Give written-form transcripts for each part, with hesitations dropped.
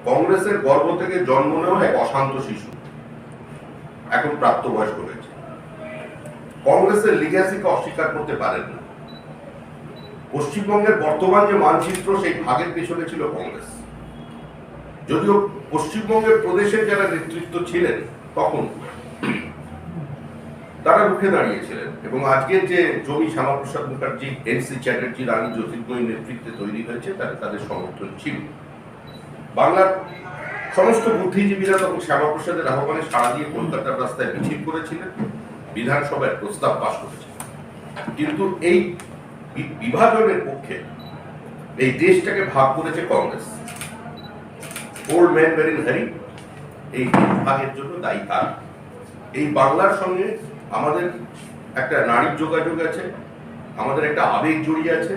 কংগ্রেসের গর্ভ থেকে জন্ম নেওয়া এক অশান্ত শিশু এখন প্রাপ্তবয়স্ক হয়েছে। কংগ্রেসের লিগ্যাসিকে অস্বীকার করতে পারেন না। পশ্চিমবঙ্গের বর্তমান যে মানচিত্র, সেই ভাগের পেছনে ছিল কংগ্রেস। যদিও পশ্চিমবঙ্গের প্রদেশের যারা নেতৃত্ব ছিলেন তখন তারা রুখে দাঁড়িয়েছিলেন, এবং আজকের যে জমি শ্যামাপ্রসাদ মুখার্জি, এনসি চ্যাটার্জি, রানী জ্যোতির্ময়ীর নেতৃত্বে তৈরি হয়েছে, তাদের সমর্থন ছিল। বাংলার সমস্ত বুদ্ধিজীবীরা তখন শ্যামাপ্রসাদের আহ্বানে সাড়া দিয়ে কলকাতার রাস্তায় মিছিল করেছিলেন, বিধানসভায় প্রস্তাব পাশ করেছিলেন। কিন্তু এই বিভাজনের পক্ষে এই দেশটাকে ভাগ করেছে Congress. Old man very Harry, এই ভাগের জন্য দায়ী তার। এই বাংলার সঙ্গে আমাদের একটা নারীর যোগাযোগ আছে, আমাদের একটা আবেগ জড়িয়ে আছে।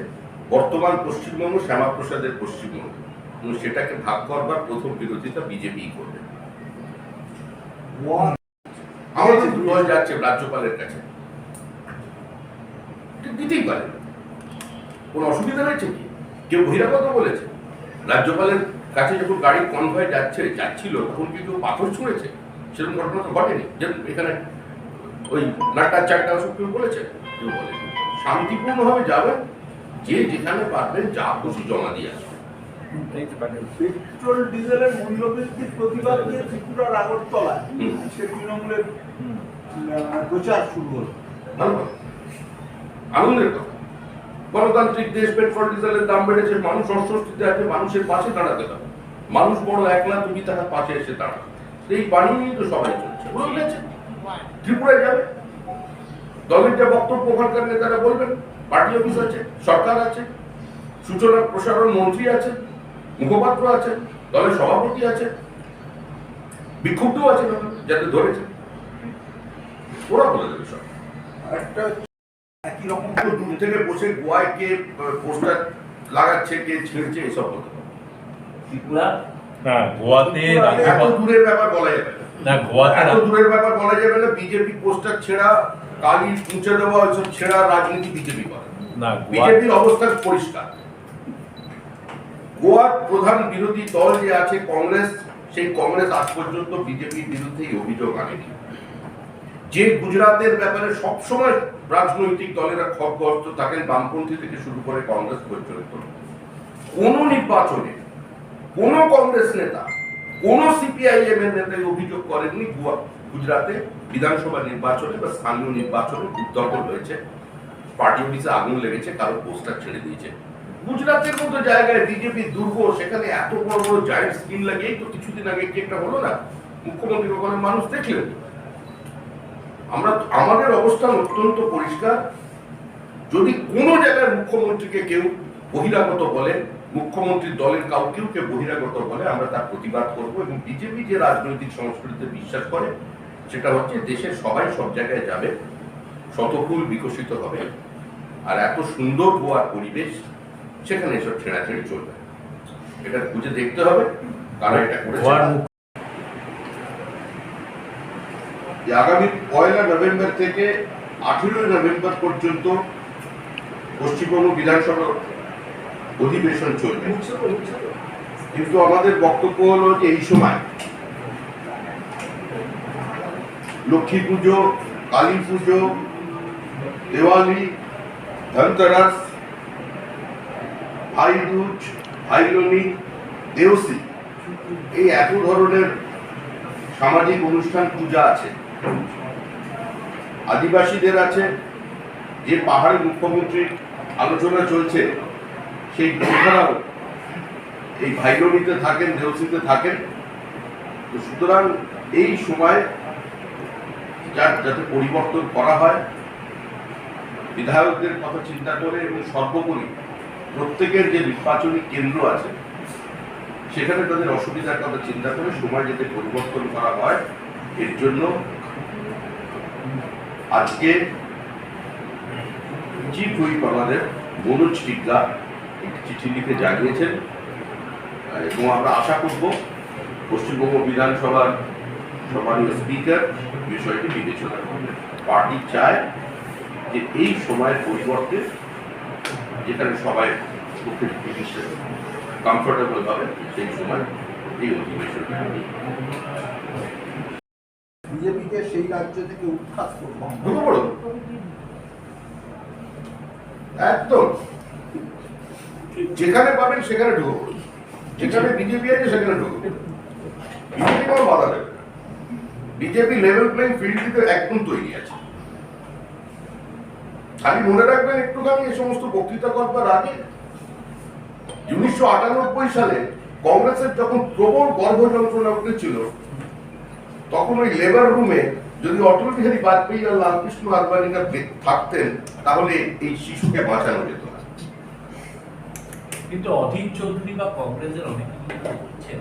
বর্তমান পশ্চিমবঙ্গ শ্যামাপ্রসাদের পশ্চিমবঙ্গ, এবং সেটাকে ভাগ করবার প্রথম বিরোধিতা বিজেপি করবে। আমাদের দল যাচ্ছে রাজ্যপালের কাছে, দিতেই পারে, কোনো অসুবিধা রয়েছে কি? কেউ বহিরাগত বলেছে? রাজ্যপালের কাছে যখন গাড়ির কনভয় যাচ্ছিল তখন কি কেউ পাথর ছুঁড়েছে? সেরকম ঘটনা তো ঘটেনি। যেমন এখানে ওই নাট্টার চারটা ওসব কেউ বলেছে? কেউ বলেনি। শান্তিপূর্ণভাবে যাবেন, যে যেখানে পারবেন যা খুশি জমা দিয়ে আসবেন। পেট্রোল ডিজেলের মূল্যবৃদ্ধির প্রতিবাদ নিয়ে ত্রিপুরার আগরতলায় সে তৃণমূলের প্রচার শুরু হল। আনন্দের কথা। গণতান্ত্রিক দেশ, পেট্রোল ডিজেলের দাম বেড়েছে, মানুষ অস্বস্তিতে আছে, মানুষের পাশে দাঁড়াতে হবে। মানুষ বড় একলা, তুমি তার পাশে এসে দাঁড়াবে। এই পানি নিয়ে তো সবাই চলছে। বলেছে ত্রিপুরায় যাবে, দলের যে বক্তব্য ওখানকার নেতারা বলবেন, পার্টি অফিস আছে, সরকার আছে, সূচনা প্রসারণ মন্ত্রী আছে, মুখপাত্র আছে, দলের সভাপতি আছে, বিক্ষুব্ধ আছে যাতে ধরেছে, ওরা বলে দেবে সব। একটা একই রকম দূর থেকে বসে গোয়ায় কে পোস্টার লাগাচ্ছে, কে ছিঁড়ছে, এসব বলতে পারে। ত্রিপুরা না, গোয়াতে এত দূরের ব্যাপার বলা যাবে না। গোয়াতে এত দূরের ব্যাপার বলা যাবে না। বিজেপি পোস্টার ছেঁড়া, কালি মুছে দেওয়া, ওইসব ছেঁড়া রাজনীতি বিজেপি করে না। বিজেপির অবস্থান পরিষ্কার। গোয়ার প্রধান বিরোধী দল যে আছে কংগ্রেস, সেই কংগ্রেস আজ পর্যন্ত বিজেপির বিরুদ্ধে এই অভিযোগ আনেনি। যে গুজরাটের ব্যাপারে সবসময় রাজনৈতিক দলেরা খড়গহস্ত থাকেন, বামপন্থী থেকে শুরু করে কংগ্রেস পর্যন্ত, কোন নির্বাচনে কোন কংগ্রেস নেতা, কোন সিপিআইএম এর নেতা অভিযোগ করেননি গুজরাটে বিধানসভা নির্বাচনে বা স্থানীয় নির্বাচনে উদ্দখল হয়েছে, পার্টি অফিসে আগুন লেগেছে, কারো পোস্টার ছেড়ে দিয়েছে। গুজরাটের মতো জায়গায় বিজেপি দুর্গ, সেখানে এত বড় বড় জায়েন্ট স্ক্রিন লাগিয়ে তো কিছুদিন আগে কি একটা হলো না, মুখ্যমন্ত্রী ওখানে মানুষ দেখলেন। আমাদের অবস্থান অত্যন্ত পরিষ্কার। যদি কোন জায়গায় মুখ্যমন্ত্রীকে কেউ বহিরাগত বলে, মুখ্যমন্ত্রীর দলের কাউকেও কেউ বহিরাগত বলে, আমরা তার প্রতিবাদ করব। এবং বিজেপি যে রাজনৈতিক সংস্কৃতিতে বিশ্বাস করে, সেটা হচ্ছে দেশের সবাই সব জায়গায় যাবে, শতফুল বিকশিত হবে, আর এত সুন্দর গোয়ার পরিবেশ, সেখানে এসব ছেড়াছেড়ি চলবে। এটা বুঝে দেখতে হবে কারা এটা করেছে। আগামী 1 নভেম্বর থেকে 18 নভেম্বর পর্যন্ত পশ্চিমবঙ্গ বিধানসভা অধিবেশন চলবে। কিন্তু আমাদের বক্তব্য হলো যে এই সময় লক্ষ্মী পুজো, কালী পুজো, দেওয়ালি, ধনতেরাস, ভাই দুজ, ভাইলোনি, দেওসি, এই এত ধরনের সামাজিক অনুষ্ঠান পূজা আছে। আদিবাসীদের আছে, যে পাহাড়ি মুখ্যমন্ত্রীর আলোচনা চলছে, সেই যোদ্ধারাও এই ভাইলোনিতে থাকেন, দেওসিতে থাকেন। তো সুতরাং এই সময় যাতে পরিবর্তন করা হয়, বিধায়কদের কথা চিন্তা করে, এবং সর্বোপরি প্রত্যেকের যে নির্বাচনী কেন্দ্র আছে সেখানে তাদের অসুবিধার কথা চিন্তা করে সময় যাতে পরিবর্তন করা হয়, এর জন্য আজকে চিফ হুইপ আমাদের মনোজ টিগ্গা একটি চিঠি লিখে জানিয়েছেন, এবং আমরা আশা করব পশ্চিমবঙ্গ বিধানসভার সম্মানীয় স্পিকার বিষয়টি বিবেচনা করবেন। পার্টি চায় যে এই সময়ের পরিবর্তে, যেখানে সবাই পক্ষে কমফোর্টেবল হবে, সেই সময় এই অধিবেশন। বিজেপিকে সেই রাজ্য থেকে উৎখাত করবো। ঢুকে পড়ো একদম, যেখানে পাবেন সেখানে ঢুকে পড়ুন, যেখানে বিজেপি আছে সেখানে ঢুকে পড়ুন। বিজেপি কোনো বাধা দেবে না। বিজেপি লেভেল প্লেইং ফিল্ড দিতে একদম তৈরি আছে। খালি মনে রাখবেন একটুখানি এই সমস্ত বক্তৃতা করবার আগে 1998 সালে কংগ্রেসের যখন প্রবল গর্ভ যন্ত্রণা উঠেছিল, তখন ওই লেবার রুমে যদি অটল বিহারী বাজপেয়ী আর লালকৃষ্ণ আদবানিরা থাকতেন তাহলে এই শিশুকে বাঁচানো যেত না। কিন্তু অধীর চৌধুরী বা কংগ্রেসের অনেকে বলছেন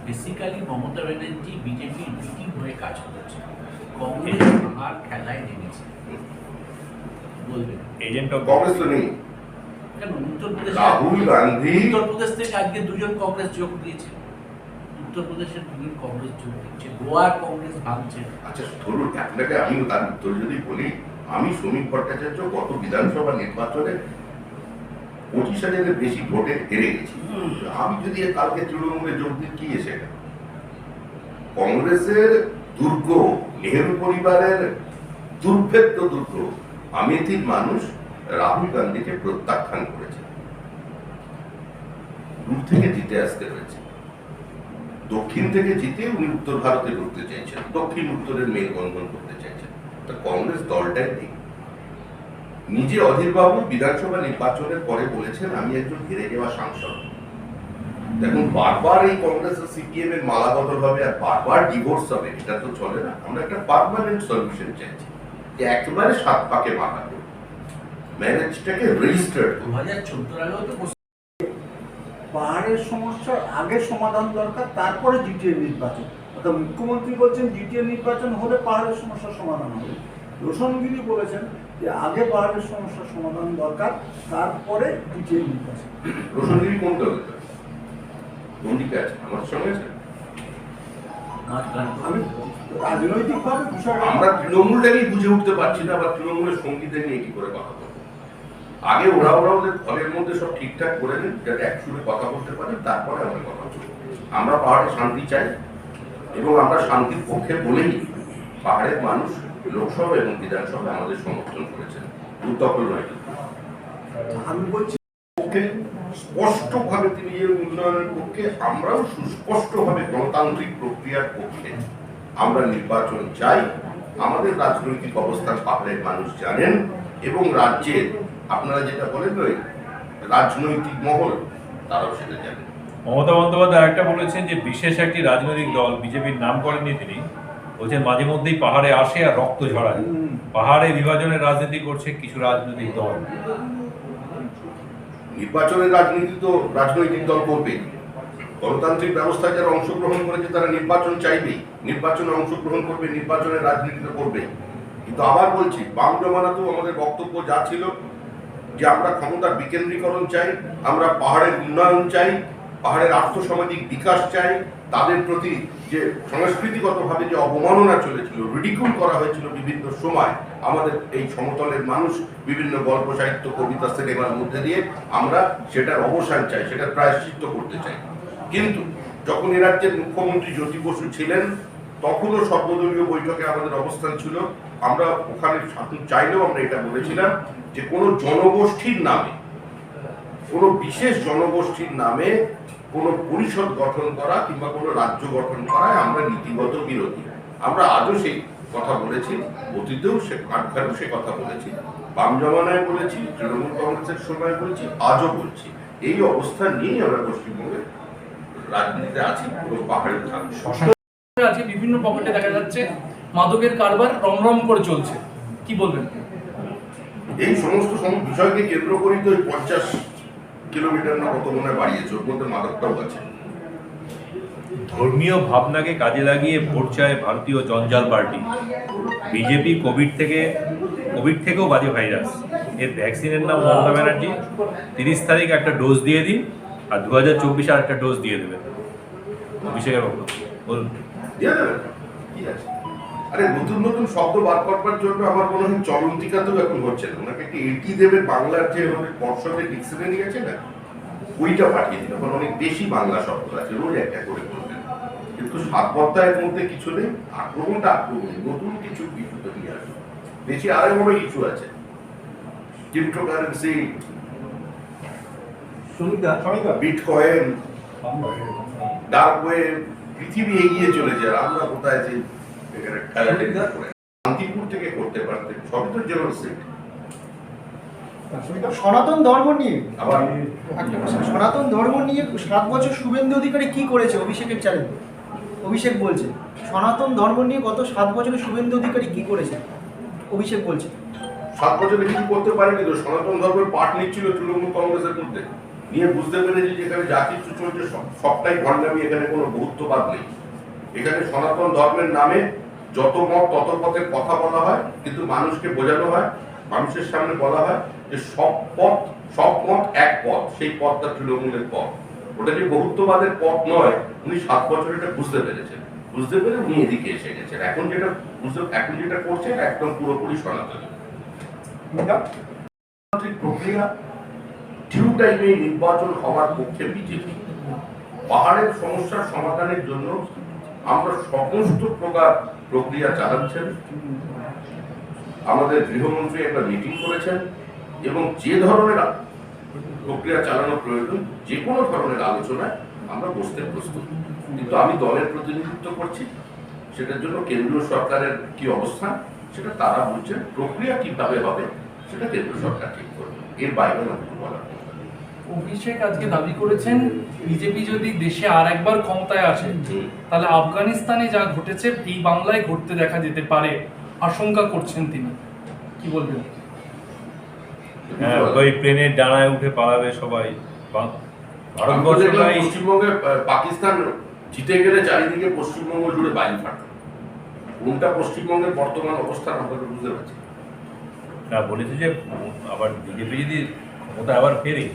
বেসিক্যালি মমতা ব্যানার্জি বিজেপির মিটিং হয়ে কাজ করছে, কংগ্রেস আর খেলায় নেমেছে বলবেন। এজেন্ট অফ কংগ্রেস তো নেই। কেন রাহুল গান্ধী উত্তরপ্রদেশ থেকে আজকে দুজন কংগ্রেস যোগ দিয়েছে, উত্তরপ্রদেশের দুজন কংগ্রেস যোগ দিচ্ছে, গোয়ার কংগ্রেস ভাঙছে। আচ্ছা ধরুন আপনাকে আমি তার উত্তর যদি বলি, আমি শ্রমিক ভট্টাচার্য গত বিধানসভা নির্বাচনে 25,000-এর বেশি ভোটে হেরে গেছি। আমি যদি কালকে তৃণমূলে যোগ দিই কি এসে গেল? কংগ্রেসের দুর্গ, নেহেরু পরিবারের দুর্ভেদ্য দুর্গ আমেথির মানুষ রাহুল গান্ধীকে প্রত্যাখ্যান করেছে। দূর থেকে জিতে আসতে হয়েছে। দক্ষিণ থেকে জিতে উনি উত্তর ভারতে ঢুকতে চাইছেন, দক্ষিণ উত্তরের মেলবন্ধন করতে চাইছেন। তা কংগ্রেস দলটাই নেই। নিজে অধীরবাবু বিধানসভা নির্বাচনের পরে বলেছেন আমি একজন হেরে যাওয়া সাংসদ। দেখুন বারবার এই কংগ্রেস আর সিপিএম এর মালা বদল হবে আর বারবার ডিভোর্স হবে, এটা তো চলে না। আমরা একটা পার্মানেন্ট সলিউশন চাইছি, যে একেবারে 7 পাকে মাথা করব, ম্যারেজটাকে রেজিস্টার্ড করব। 2014 আগেও তো পাহাড়ের সমস্যার আগে সমাধান দরকার, তারপরে জিটিএ নির্বাচন। অর্থাৎ মুখ্যমন্ত্রী বলছেন জিটিএ নির্বাচন হলে পাহাড়ের সমস্যার সমাধান হবে। রোশনগিরি বলেছেন যে আগে পাহাড়ের সমস্যার সমাধান দরকার, তারপরে জিটিএ নির্বাচন। রোশনগিরি কোন দলে? কোন দিকে আছে? আমার সঙ্গে আছে। আমি রাজনৈতিকভাবে বিষয়টা আমরা তৃণমূলটাকেই বুঝে উঠতে পারছি না, বা তৃণমূলের সঙ্গীদের নিয়ে কি করে কথা বলবো। আগে ওরা ওদের ঘরের মধ্যে সব ঠিকঠাক করে নেন, যাতে একসঙ্গে কথা বলতে পারে, তারপরে আমরা কথা বলবো। আমরা পাহাড়ে শান্তি চাই এবং আমরা শান্তির পক্ষে বলেই পাহাড়ের মানুষ লোকসভা এবং বিধানসভা আমাদের সমর্থন করেছেন। উদ্দখল নয়, আমি বলছি পক্ষে স্পষ্টভাবে তিনি এই উন্নয়নের পক্ষে, আমরাও সুস্পষ্টভাবে গণতান্ত্রিক প্রক্রিয়ার পক্ষে। আমরা নির্বাচন চাই, আমাদের রাজনৈতিক অবস্থান পাহাড়ের মানুষ জানেন এবং রাজ্যের আপনারা যেটা বলেন ওই রাজনৈতিক মহল তারাও সেটা জানেন। মমতা বন্দ্যোপাধ্যায় আরেকটা বলেছেন যে বিশেষ একটি রাজনৈতিক দল, বিজেপির নাম করেননি তিনি, বলছেন মাঝে মধ্যেই পাহাড়ে আসে আর রক্ত ঝরায়। পাহাড়ে বিভাজনের রাজনীতি করছে কিছু রাজনৈতিক দল। নির্বাচনের রাজনীতি তো রাজনৈতিক দল করবেই। গণতান্ত্রিক ব্যবস্থায় যারা অংশগ্রহণ করেছে তারা নির্বাচন চাইবেই, নির্বাচনে অংশগ্রহণ করবে, নির্বাচনের রাজনীতিটা করবে। কিন্তু আবার বলছি, বাম জমানাতেও আমাদের বক্তব্য যা ছিল যে আমরা ক্ষমতার বিকেন্দ্রীকরণ চাই, আমরা পাহাড়ের উন্নয়ন চাই, পাহাড়ের আর্থসামাজিক বিকাশ চাই, তাদের প্রতি যে সংস্কৃতিগতভাবে যে অবমাননা চলেছিল, রিডিকুল করা হয়েছিল বিভিন্ন সময় আমাদের এই সমতলের মানুষ বিভিন্ন গল্প সাহিত্য কবিতা সিনেমার মধ্যে দিয়ে, আমরা সেটার অবসান চাই, সেটার প্রায়শ্চিত্ত করতে চাই। কিন্তু যখন এ রাজ্যের মুখ্যমন্ত্রী জ্যোতি বসু ছিলেন তখনও সর্বদলীয় বৈঠকে আমাদের অবস্থান ছিল, আমরা ওখানে চাইলেও আমরা এটা বলেছিলাম যে কোনো জনগোষ্ঠীর নামে, কোনো বিশেষ জনগোষ্ঠীর নামে কোনো পরিষদ গঠন করা কিংবা কোনো রাজ্য গঠন করায় আমরা নীতিগত বিরোধী। আমরা আজও সেই কথা বলেছি, অতীতেও সে কাঠখানেও সে কথা বলেছি, বাম জমানায় বলেছি, তৃণমূল কংগ্রেসের সময় বলেছি, আজও বলছি। এই অবস্থান নিয়েই আমরা পশ্চিমবঙ্গের রাজনীতিতে আছি, পুরো পাহাড়ের থাকবে। আজকে বিভিন্ন পকেটে দেখা যাচ্ছে মাদকের কারবার রমরম করে চলছে, কি বলবেন? এই সমস্ত বিষয়কে কেন্দ্র করি তো 50 কিলোমিটার না কত মনে বাড়িয়েছে, ওর মধ্যে মাদকটাও আছে। ধর্মীয় ভাবনাকে কাজে লাগিয়ে ভোট চায় ভারতীয় জঞ্জাল পার্টি। বিজেপি কোভিড থেকেও বাজে ভাইরাস। এর ভ্যাকসিনের নাম মমতা ব্যানার্জি। 30 তারিখ একটা ডোজ দিয়ে দিন আর 2024 আর একটা ডোজ দিয়ে দেবেন। অভিষেকের বলুন দিয়ে দেবেন, কি আছে? আরে নতুন নতুন শব্দ বার করবার জন্য আমার মনে হয় চলন্তিকাতেও এখন হচ্ছে না। ওনাকে একটি এটি দেবের বাংলার যে আমাদের পর্ষদের ডিকশনারি আছে না, ওইটা পাঠিয়ে দিন, ওখানে অনেক বেশি বাংলা শব্দ আছে, রোজ একটা করে বলবেন। কিন্তু সাতবত্তায়ের মধ্যে কিছু নেই, আক্রমণটা আক্রমণ, নতুন কিছু তো নিয়ে আসবে। বেশি আরো বড় কিছু আছে, ক্রিপ্টোকারেন্সি, বিটকয়েন, ডার্ক ওয়েব, পৃথিবী এগিয়ে চলেছে আর আমরা কোথায় যে এখানে খেলাটা করে শান্তিপুর থেকে করতে পারতেন, সবই তো জেনোসাইড। সনাতন ধর্ম নিয়ে আবার সনাতন ধর্ম নিয়ে 7 বছর শুভেন্দু অধিকারী কি করেছে অভিষেকের চ্যালেঞ্জ? অভিষেক বলছে সনাতন ধর্ম নিয়ে গত 7 বছরে শুভেন্দু অধিকারী কি করেছে? অভিষেক বলছে 7 বছরে কিছু করতে পারেনি তো, সনাতন ধর্মের পাঠ নিচ্ছিল তৃণমূল কংগ্রেসের মধ্যে, নিয়ে বুঝতে পেরেছি যে এখানে যা কিছু চলছে সবটাই ভণ্ডামি, এখানে কোনো বহুত্ববাদ নেই। এখানে সনাতন ধর্মের নামে যত মত তত পথের কথা বলা হয়, কিন্তু মানুষকে বোঝানো হয়, মানুষের সামনে বলা হয় যে সব মত এক পথ, সেই পথটা তৃণমূলের পথ। ওটা যে বহুত্ববাদের পথ নয়, উনি 7 বছর এটা বুঝতে পেরেছেন, বুঝতে পেরে উনি এদিকে এসে গেছেন। এখন যেটা করছেন একদম পুরোপুরি সনাতন প্রক্রিয়া। ডিউ টাইমে নির্বাচন হওয়ার পক্ষে বিজেপি। পাহাড়ের সমস্যার সমাধানের জন্য আমরা সমস্ত প্রকার প্রক্রিয়া চালাচ্ছেন। আমাদের গৃহমন্ত্রী একটা মিটিং করেছেন এবং যে ধরনের প্রক্রিয়া চালানো প্রয়োজন, যে কোনো ধরনের আলোচনায় আমরা বসতে প্রস্তুত। কিন্তু আমি দলের প্রতিনিধিত্ব করছি, সেটার জন্য কেন্দ্রীয় সরকারের কি অবস্থান সেটা তারা বুঝছেন, প্রক্রিয়া কিভাবে হবে সেটা কেন্দ্র সরকার ঠিক করবে, এর বাইরে না কিছু বলার নেই। অভিষেক আজকে দাবি করেছেন বিজেপি যদি দেশে আর একবার ক্ষমতায় আসে তাহলে আফগানিস্তানে যা ঘটেছে এই বাংলায় ঘটতে দেখা যেতে পারে, আশঙ্কা করছেন তিনি। কি বলবেন? হ্যাঁ, ওই প্লেনের ডানায় উঠে পালাবে সবাই। ভারতবর্ষটাই পশ্চিমবঙ্গে পাকিস্তান জিতে গেলে চারিদিকে পশ্চিমবঙ্গ জুড়ে বাজি ফাটে। কোনটা পশ্চিমবঙ্গের বর্তমান অবস্থান আমরা বুঝতে পারছি না, বলেছে যে আবার বিজেপি যদি ক্ষমতা আবার ফেরে,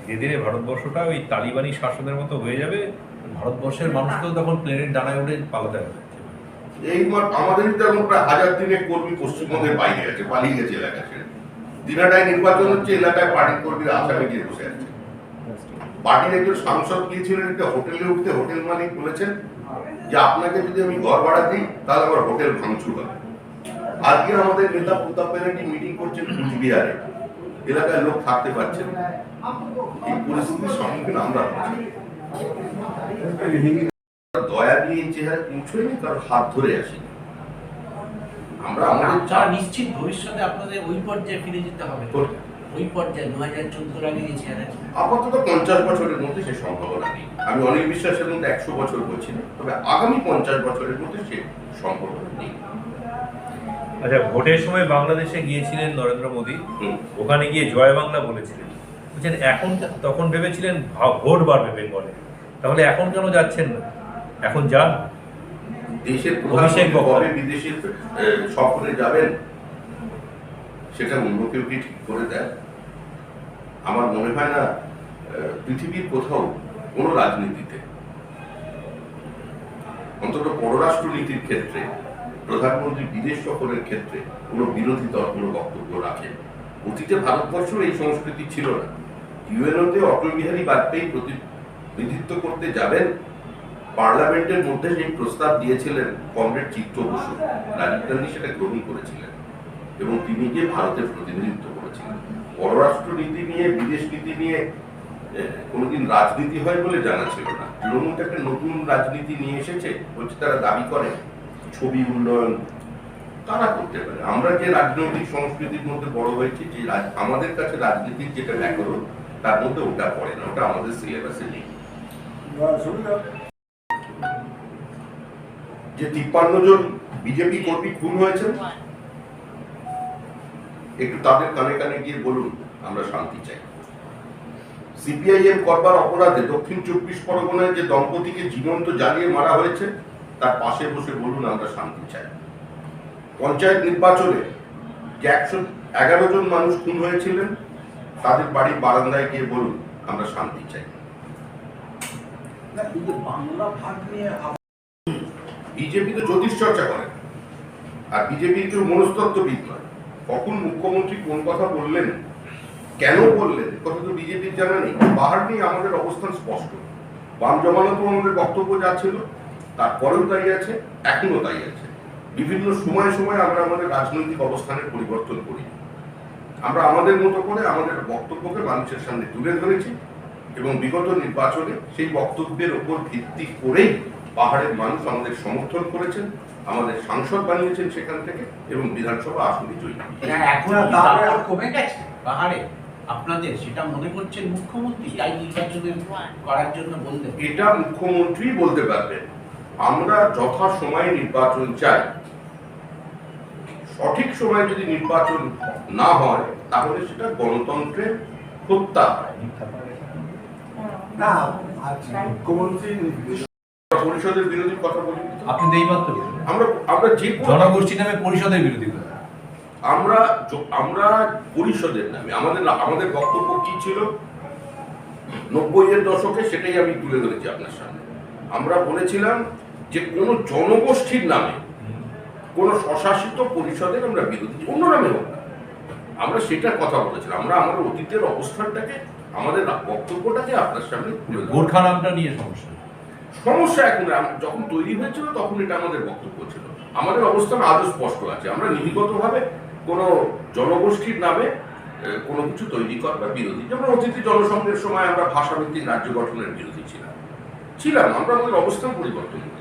ধীরে ধীরে ভারতবর্ষটা ওই তালিবানি শাসনের মতো হয়ে যাবে। ভারতবর্ষের মানুষকেও তখন প্লেনের ডানায় উঠে পালাতে হবে। এই আমাদেরই তো এখন প্রায় 1000 দিনের কর্মী পশ্চিমবঙ্গের বাইরে আছে, পালিয়ে গেছে এলাকা ছেড়ে। দিনাটায় নির্বাচন হচ্ছে, এলাকায় পার্টির কর্মীরা আসামে গিয়ে বসে আছে। পার্টির একজন সাংসদ গিয়েছিলেন একটা হোটেলে উঠতে, হোটেল মালিক বলেছেন যে আপনাকে যদি আমি ঘর ভাড়া দিই তাহলে আমার হোটেল ভাঙচুর হবে। আজকে আমাদের নেতা প্রতাপ ব্যানার্জি মিটিং করছেন কুচবিহারে, এলাকায় লোক থাকতে পারছেন না। এই পরিস্থিতির সম্মুখীন আমরা হচ্ছি। দয়া নিয়ে এই চেহারা পৌঁছয়নি, কারণ হাত ধরে আসি আমরা। আমাদের যারা নিশ্চিত ভবিষ্যতে আপনাদের ওই পর্যায়ে ফিরে যেতে হবে, ওই পর্যায়ে 2014 আগে যে চেহারা ছিল। আপাতত 50 বছরের মধ্যে সে সম্ভাবনা নেই। আমি অনেক বিশ্বাসের মধ্যে 100 বছর বলছি না, তবে আগামী 50 বছরের মধ্যে সে সম্ভাবনা নেই। আচ্ছা, ভোটের সময় বাংলাদেশে গিয়েছিলেন নরেন্দ্র মোদী, ওখানে গিয়ে জয় বাংলা বলেছিলেন। বলছেন এখন, তখন ভেবেছিলেন ভোট বাড়বে বেঙ্গলে, তাহলে এখন কেন যাচ্ছেন না? এখন যান। দেশের প্রধানমন্ত্রী কবে বিদেশে সফরে যাবেন সেটা অন্য কেউ কি ঠিক করে দেয়? আমার মনে হয় না পৃথিবীর কোথাও কোনো রাজনীতিতে, অন্তত পররাষ্ট্র নীতির ক্ষেত্রে, প্রধানমন্ত্রী বিদেশ সফরের ক্ষেত্রে কোনো বিরোধী দল কোনো বক্তব্য রাখেন। অতীতে ভারতবর্ষ এই সংস্কৃতি ছিল না। ইউএনওতে অটল বিহারী বাজপেয়ী প্রতিনিধিত্ব করতে যাবেন, পার্লামেন্টের মধ্যে সেই প্রস্তাব দিয়েছিলেন কমরেড চিত্ত বসু, রাজীব গান্ধী সেটা গ্রহণ করেছিলেন এবং তিনি গিয়ে ভারতের প্রতিনিধিত্ব করেছিলেন। পররাষ্ট্র নীতি নিয়ে, বিদেশ নীতি নিয়ে কোনোদিন রাজনীতি হয় বলে জানা ছিল না। তৃণমূল একটা নতুন রাজনীতি নিয়ে এসেছে, বলছে তারা দাবি করে ছবি উন্নয়ন তারা করতে পারে। আমরা যে রাজনৈতিক সংস্কৃতির মধ্যে বড় হয়েছি, যে আমাদের কাছে রাজনীতির যেটা ব্যাকরণ, তার মধ্যে ওটা পড়ে না, ওটা আমাদের সিলেবাসে নেই। যে 53 জন বিজেপি কর্মী খুন হয়েছেন, একটু তাদের কানে কানে গিয়ে বলুন আমরা শান্তি চাই। সিপিআইএম করবার অপরাধে দক্ষিণ 24 পরগনায় যে দম্পতিকে জীবন্ত জ্বালিয়ে মারা হয়েছে, তার পাশে বসে বলুন আমরা শান্তি চাই। পঞ্চায়েত নির্বাচনে যে 111 জন মানুষ খুন হয়েছিলেন, তাদের বাড়ির বারান্দায় গিয়ে বলুন আমরা শান্তি চাই। বাংলা ভাগ নিয়ে বিজেপি তো জ্যোতিষ চর্চা করে, আর বিজেপির কেউ মনস্তত্ত্ববিদ নয়। কখন মুখ্যমন্ত্রী কোন কথা বললেন কেন বললেন কথা তো বিজেপির জানা নেই। পাহাড় নিয়ে আমাদের অবস্থান স্পষ্ট। বাম জমানাতেও আমাদের বক্তব্য যা ছিল তারপরেও তাই আছে, এখনো তাই আছে। বিভিন্ন সময় সময় আমরা আমাদের রাজনৈতিক অবস্থানের পরিবর্তন করি। আমরা আমাদের মতো করে আমাদের বক্তব্যকে মানুষের সামনে তুলে ধরেছি এবং বিগত নির্বাচনে সেই বক্তব্যের উপর ভিত্তি করেই পাহাড়ের মানুষ আমাদের সমর্থন করেছেন, আমাদের সাংসদ বানিয়েছেন সেখান থেকে এবং বিধানসভা আসনে জয়ী। এখন কি তারপর কমে গেছে পাহাড়ে আপনাদের, সেটা মনে করছেন মুখ্যমন্ত্রী তাই নির্বাচনের করার জন্য বললেন? এটা মুখ্যমন্ত্রী বলতে পারবেন। আমরা যথা সময়ে নির্বাচন চাই। সঠিক সময়ে যদি নির্বাচন না হয় তাহলে সেটা গণতন্ত্রের হত্যা হয়। না আচ্ছা, মুখ্যমন্ত্রী নির্দিষ্ট আমরা পরিষদের বিরোধীর কথা বলি। আপনি তো এইমাত্র আমরা আমরা যে জনগোষ্ঠী নামে পরিষদের বিরোধী করেন। আমরা পরিষদের নামে আমাদের বক্তব্য কি ছিল 90-এর দশকে, সেটাই আমি তুলে ধরেছি আপনার সামনে। আমরা বলেছিলাম যে কোনো জনগোষ্ঠীর নামে কোনো স্বশাসিত পরিষদের আমরা বিরোধী, অন্য নামে হোক না। আমরা সেটার কথা বলেছিলাম। আমরা আমাদের অতীতের অবস্থানটাকে, আমাদের বক্তব্যটাকে আপনার সামনে তুলে ধরেছি। গোর্খা নামটা নিয়ে সমস্যা। সমস্যা এখন যখন তৈরি হয়েছিল তখন এটা আমাদের বক্তব্য ছিল। আমাদের অবস্থান আজও স্পষ্ট আছে। আমরা নীতিগতভাবে কোনো জনগোষ্ঠীর নামে কোনো কিছু তৈরি করবার বিরোধী। যেমন অতীতে জনসংঘের সময় আমরা ভাষাভিত্তিক রাজ্য গঠনের বিরোধী ছিলাম। আমরা আমাদের অবস্থান পরিবর্তন করি।